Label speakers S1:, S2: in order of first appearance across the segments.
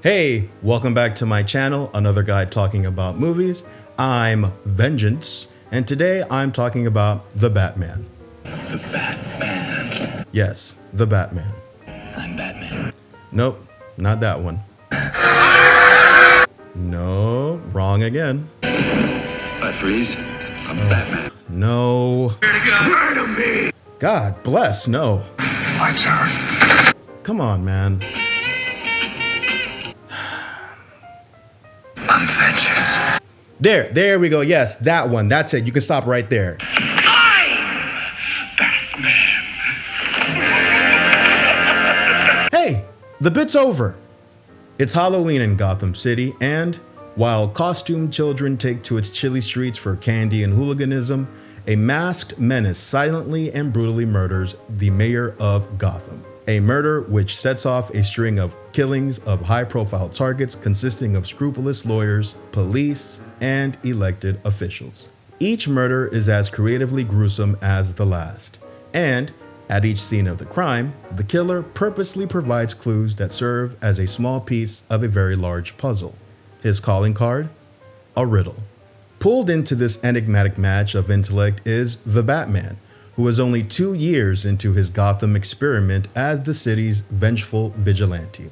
S1: Hey, welcome back to my channel, another guy talking about movies. I'm Vengeance, and today I'm talking about The Batman.
S2: The Batman.
S1: Yes, The Batman.
S2: I'm Batman.
S1: Nope, not that one. No, wrong again.
S2: I freeze. I'm Batman.
S1: No.
S2: Swear to me.
S1: God bless, no.
S2: My turn.
S1: Come on, man.
S2: I'm Vengeance.
S1: There we go. Yes, that one. That's it. You can stop right there.
S2: I'm Batman.
S1: Hey, the bit's over. It's Halloween in Gotham City, and while costumed children take to its chilly streets for candy and hooliganism, a masked menace silently and brutally murders the mayor of Gotham. A murder which sets off a string of killings of high-profile targets consisting of scrupulous lawyers, police, and elected officials. Each murder is as creatively gruesome as the last, and at each scene of the crime, the killer purposely provides clues that serve as a small piece of a very large puzzle. His calling card? A riddle. Pulled into this enigmatic match of intellect is the Batman, who is only 2 years into his Gotham experiment as the city's vengeful vigilante.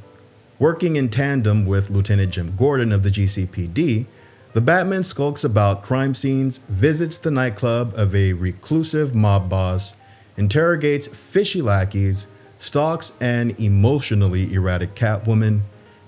S1: Working in tandem with Lieutenant Jim Gordon of the GCPD, the Batman skulks about crime scenes, visits the nightclub of a reclusive mob boss, interrogates fishy lackeys, stalks an emotionally erratic Catwoman,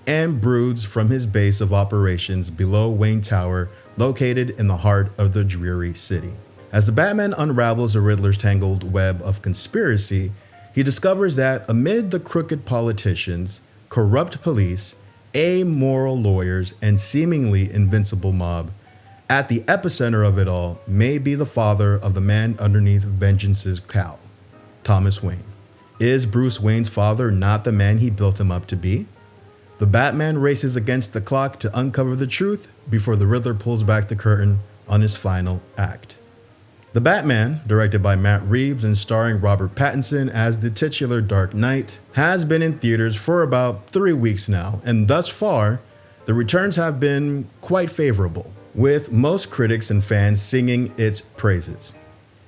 S1: and broods from his base of operations below Wayne Tower, located in the heart of the dreary city. As the Batman unravels the Riddler's tangled web of conspiracy, he discovers that amid the crooked politicians, corrupt police, amoral lawyers, and seemingly invincible mob, at the epicenter of it all may be the father of the man underneath Vengeance's cowl, Thomas Wayne. Is Bruce Wayne's father not the man he built him up to be? The Batman races against the clock to uncover the truth before the Riddler pulls back the curtain on his final act. The Batman, directed by Matt Reeves and starring Robert Pattinson as the titular Dark Knight, has been in theaters for about 3 weeks now, and thus far, the returns have been quite favorable, with most critics and fans singing its praises.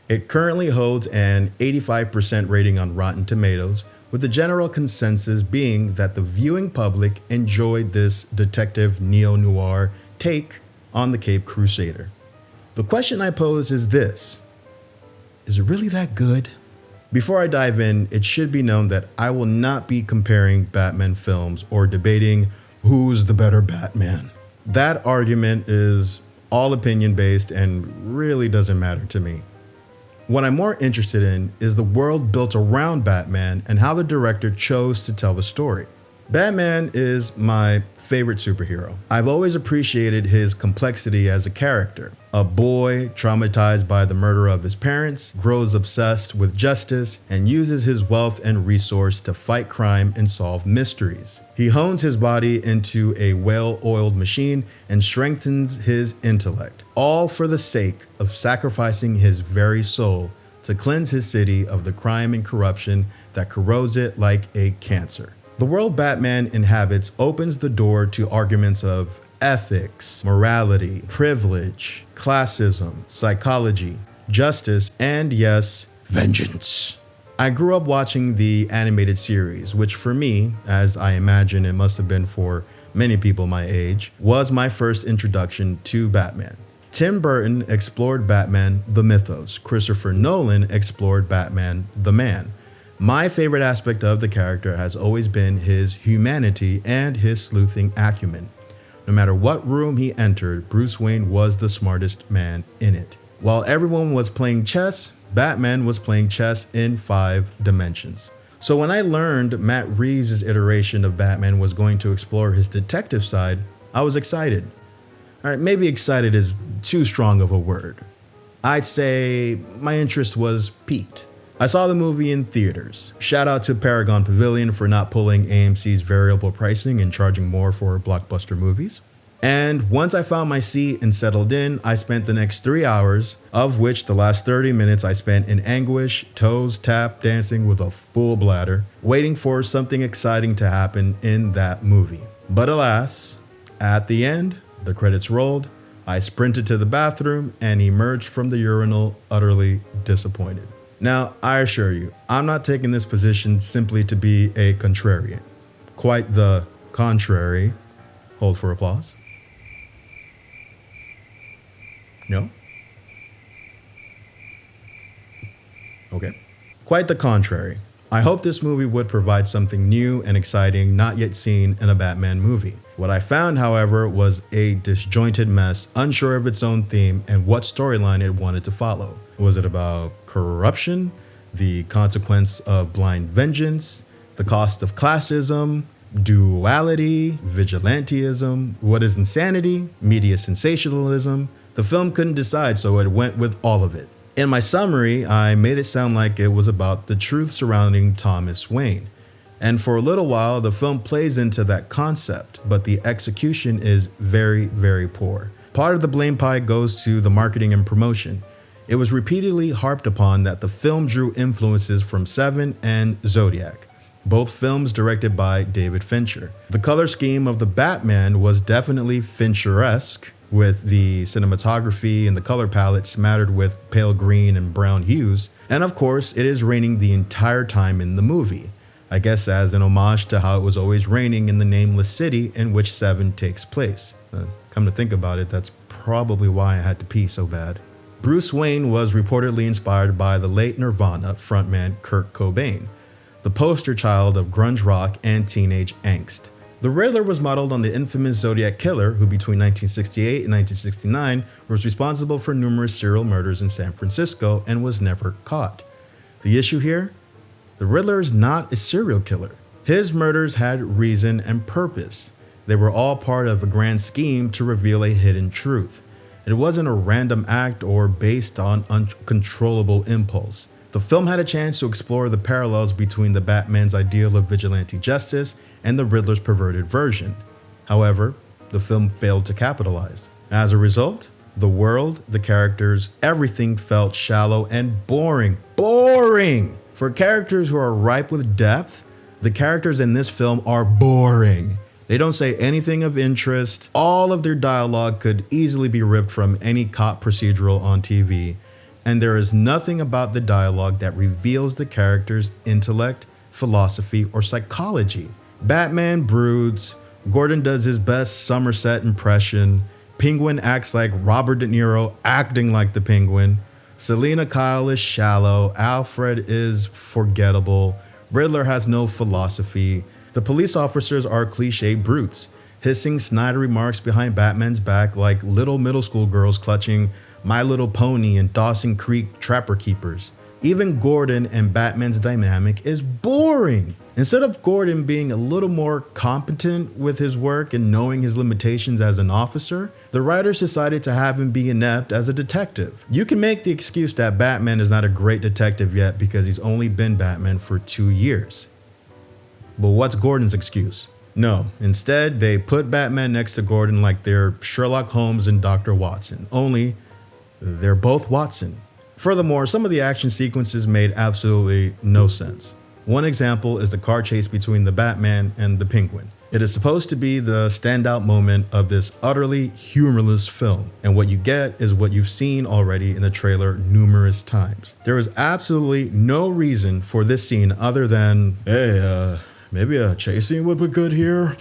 S1: It currently holds an 85% rating on Rotten Tomatoes, with the general consensus being that the viewing public enjoyed this detective neo-noir take on the Caped Crusader. The question I pose is this: is it really that good? Before I dive in, it should be known that I will not be comparing Batman films or debating who's the better Batman. That argument is all opinion-based and really doesn't matter to me. What I'm more interested in is the world built around Batman and how the director chose to tell the story. Batman is my favorite superhero. I've always appreciated his complexity as a character. A boy traumatized by the murder of his parents, grows obsessed with justice, and uses his wealth and resource to fight crime and solve mysteries. He hones his body into a well-oiled machine and strengthens his intellect, all for the sake of sacrificing his very soul to cleanse his city of the crime and corruption that corrodes it like a cancer. The world Batman inhabits opens the door to arguments of ethics, morality, privilege, classism, psychology, justice, and yes, vengeance. I grew up watching the animated series, which for me, as I imagine it must have been for many people my age, was my first introduction to Batman. Tim Burton explored Batman the mythos. Christopher Nolan explored Batman the man. My favorite aspect of the character has always been his humanity and his sleuthing acumen. No matter what room he entered, Bruce Wayne was the smartest man in it. While everyone was playing chess, Batman was playing chess in 5 dimensions. So when I learned Matt Reeves' iteration of Batman was going to explore his detective side, I was excited. All right, maybe excited is too strong of a word. I'd say my interest was piqued. I saw the movie in theaters. Shout out to Paragon Pavilion for not pulling AMC's variable pricing and charging more for blockbuster movies. And once I found my seat and settled in, I spent the next 3 hours, of which the last 30 minutes I spent in anguish, toes tap dancing with a full bladder, waiting for something exciting to happen in that movie. But alas, at the end, the credits rolled, I sprinted to the bathroom and emerged from the urinal utterly disappointed. Now, I assure you, I'm not taking this position simply to be a contrarian. Quite the contrary. Hold for applause. No? Okay. Quite the contrary. I hope this movie would provide something new and exciting not yet seen in a Batman movie. What I found, however, was a disjointed mess, unsure of its own theme and what storyline it wanted to follow. Was it about corruption, the consequence of blind vengeance, the cost of classism, duality, vigilantism, what is insanity, media sensationalism? The film couldn't decide, so it went with all of it. In my summary, I made it sound like it was about the truth surrounding Thomas Wayne. And for a little while, the film plays into that concept, but the execution is very, very poor. Part of the blame pie goes to the marketing and promotion. It was repeatedly harped upon that the film drew influences from Seven and Zodiac, both films directed by David Fincher. The color scheme of the Batman was definitely Fincheresque, with the cinematography and the color palette smattered with pale green and brown hues. And of course, it is raining the entire time in the movie. I guess as an homage to how it was always raining in the nameless city in which Seven takes place. Come to think about it, that's probably why I had to pee so bad. Bruce Wayne was reportedly inspired by the late Nirvana frontman Kurt Cobain, the poster child of grunge rock and teenage angst. The Riddler was modeled on the infamous Zodiac Killer, who between 1968 and 1969 was responsible for numerous serial murders in San Francisco and was never caught. The issue here? The Riddler is not a serial killer. His murders had reason and purpose. They were all part of a grand scheme to reveal a hidden truth. It wasn't a random act or based on uncontrollable impulse. The film had a chance to explore the parallels between the Batman's ideal of vigilante justice and the Riddler's perverted version. However, the film failed to capitalize. As a result, the world, the characters, everything felt shallow and boring. Boring! For characters who are ripe with depth, the characters in this film are boring. They don't say anything of interest. All of their dialogue could easily be ripped from any cop procedural on TV. And there is nothing about the dialogue that reveals the character's intellect, philosophy, or psychology. Batman broods, Gordon does his best Somerset impression, Penguin acts like Robert De Niro acting like the Penguin, Selina Kyle is shallow, Alfred is forgettable, Riddler has no philosophy, the police officers are cliche brutes, hissing snide remarks behind Batman's back like little middle school girls clutching My Little Pony and Dawson Creek Trapper Keepers. Even Gordon and Batman's dynamic is boring. Instead of Gordon being a little more competent with his work and knowing his limitations as an officer, the writers decided to have him be inept as a detective. You can make the excuse that Batman is not a great detective yet because he's only been Batman for 2 years. But what's Gordon's excuse? No, instead they put Batman next to Gordon like they're Sherlock Holmes and Dr. Watson, only they're both Watson. Furthermore, some of the action sequences made absolutely no sense. One example is the car chase between the Batman and the Penguin. It is supposed to be the standout moment of this utterly humorless film, and what you get is what you've seen already in the trailer numerous times. There is absolutely no reason for this scene other than, hey, maybe a chase scene would be good here.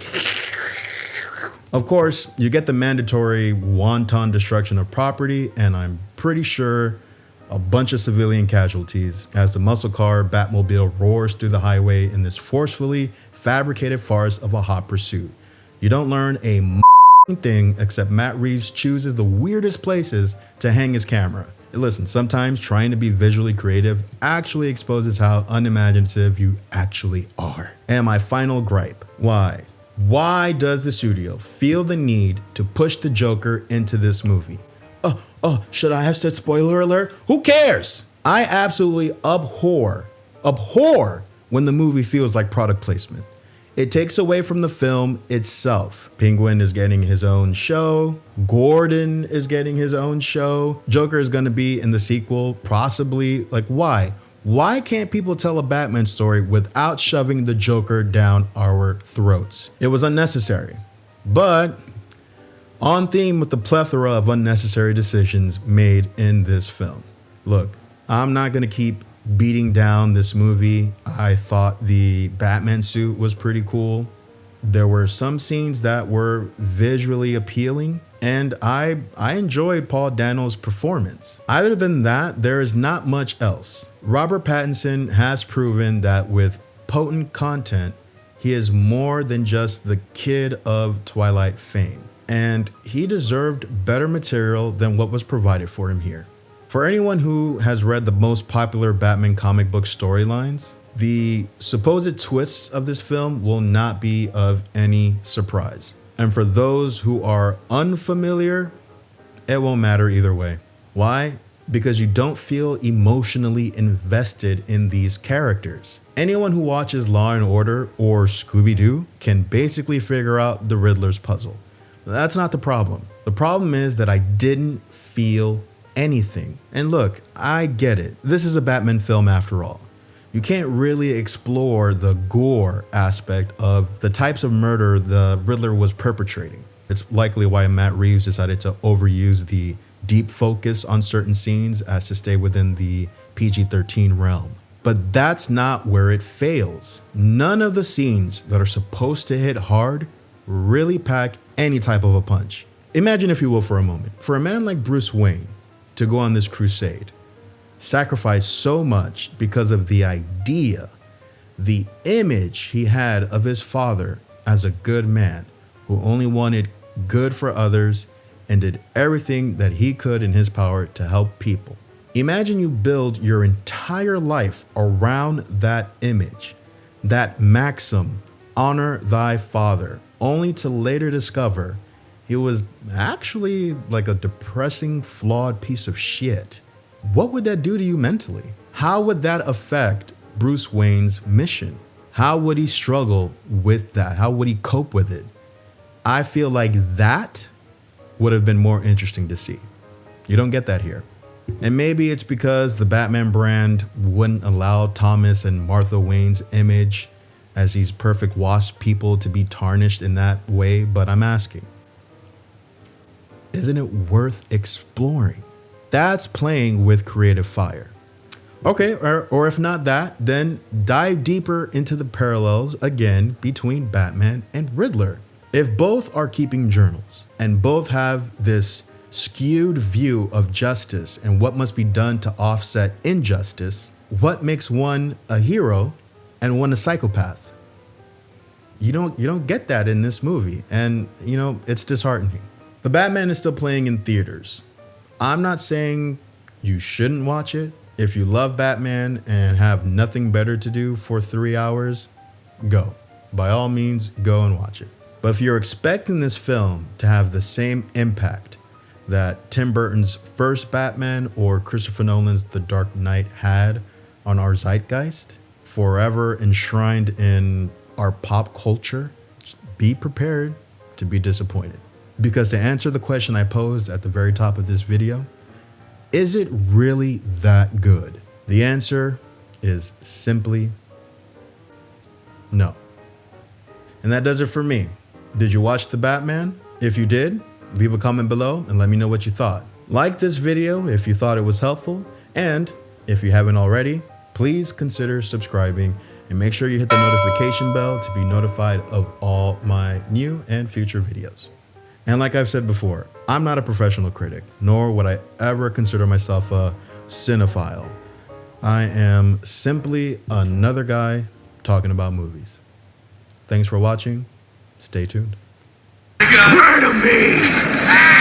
S1: Of course, you get the mandatory wanton destruction of property, and I'm pretty sure a bunch of civilian casualties as the muscle car Batmobile roars through the highway in this forcefully fabricated farce of a hot pursuit. You don't learn a thing except Matt Reeves chooses the weirdest places to hang his camera. Listen, sometimes trying to be visually creative actually exposes how unimaginative you actually are. And my final gripe, why? Why does the studio feel the need to push the Joker into this movie? Should I have said spoiler alert? Who cares? I absolutely abhor when the movie feels like product placement. It takes away from the film itself. Penguin is getting his own show. Gordon is getting his own show. Joker is going to be in the sequel, possibly. Like, why? Why can't people tell a Batman story without shoving the Joker down our throats? It was unnecessary. But on theme with the plethora of unnecessary decisions made in this film. Look, I'm not going to keep beating down this movie. I thought the Batman suit was pretty cool. There were some scenes that were visually appealing, and I enjoyed Paul Dano's performance. Other than that, there is not much else. Robert Pattinson has proven that with potent content, he is more than just the kid of Twilight fame, and he deserved better material than what was provided for him here. For anyone who has read the most popular Batman comic book storylines, the supposed twists of this film will not be of any surprise. And for those who are unfamiliar, it won't matter either way. Why? Because you don't feel emotionally invested in these characters. Anyone who watches Law and Order or Scooby-Doo can basically figure out the Riddler's puzzle. That's not the problem. The problem is that I didn't feel anything. And look, I get it. This is a Batman film after all. You can't really explore the gore aspect of the types of murder the Riddler was perpetrating. It's likely why Matt Reeves decided to overuse the deep focus on certain scenes as to stay within the PG-13 realm. But that's not where it fails. None of the scenes that are supposed to hit hard really pack any type of a punch. Imagine, if you will, for a moment, for a man like Bruce Wayne to go on this crusade, sacrifice so much because of the idea, the image he had of his father as a good man who only wanted good for others and did everything that he could in his power to help people. Imagine you build your entire life around that image, that maxim, honor thy father, only to later discover he was actually like a depressing, flawed piece of shit. What would that do to you mentally? How would that affect Bruce Wayne's mission? How would he struggle with that? How would he cope with it? I feel like that would have been more interesting to see. You don't get that here. And maybe it's because the Batman brand wouldn't allow Thomas and Martha Wayne's image as these perfect wasp people to be tarnished in that way, but I'm asking, isn't it worth exploring? That's playing with creative fire. Okay, or if not that, then dive deeper into the parallels again between Batman and Riddler. If both are keeping journals and both have this skewed view of justice and what must be done to offset injustice, what makes one a hero and one a psychopath? You don't get that in this movie, and it's disheartening. The Batman is still playing in theaters. I'm not saying you shouldn't watch it. If you love Batman and have nothing better to do for 3 hours, go. By all means, go and watch it. But if you're expecting this film to have the same impact that Tim Burton's first Batman or Christopher Nolan's The Dark Knight had on our zeitgeist, forever enshrined in our pop culture, just be prepared to be disappointed. Because to answer the question I posed at the very top of this video, is it really that good? The answer is simply no. And that does it for me. Did you watch The Batman? If you did, leave a comment below and let me know what you thought. Like this video if you thought it was helpful, and if you haven't already, please consider subscribing and make sure you hit the notification bell to be notified of all my new and future videos. And like I've said before, I'm not a professional critic, nor would I ever consider myself a cinephile. I am simply another guy talking about movies. Thanks for watching. Stay tuned.
S2: Murder me!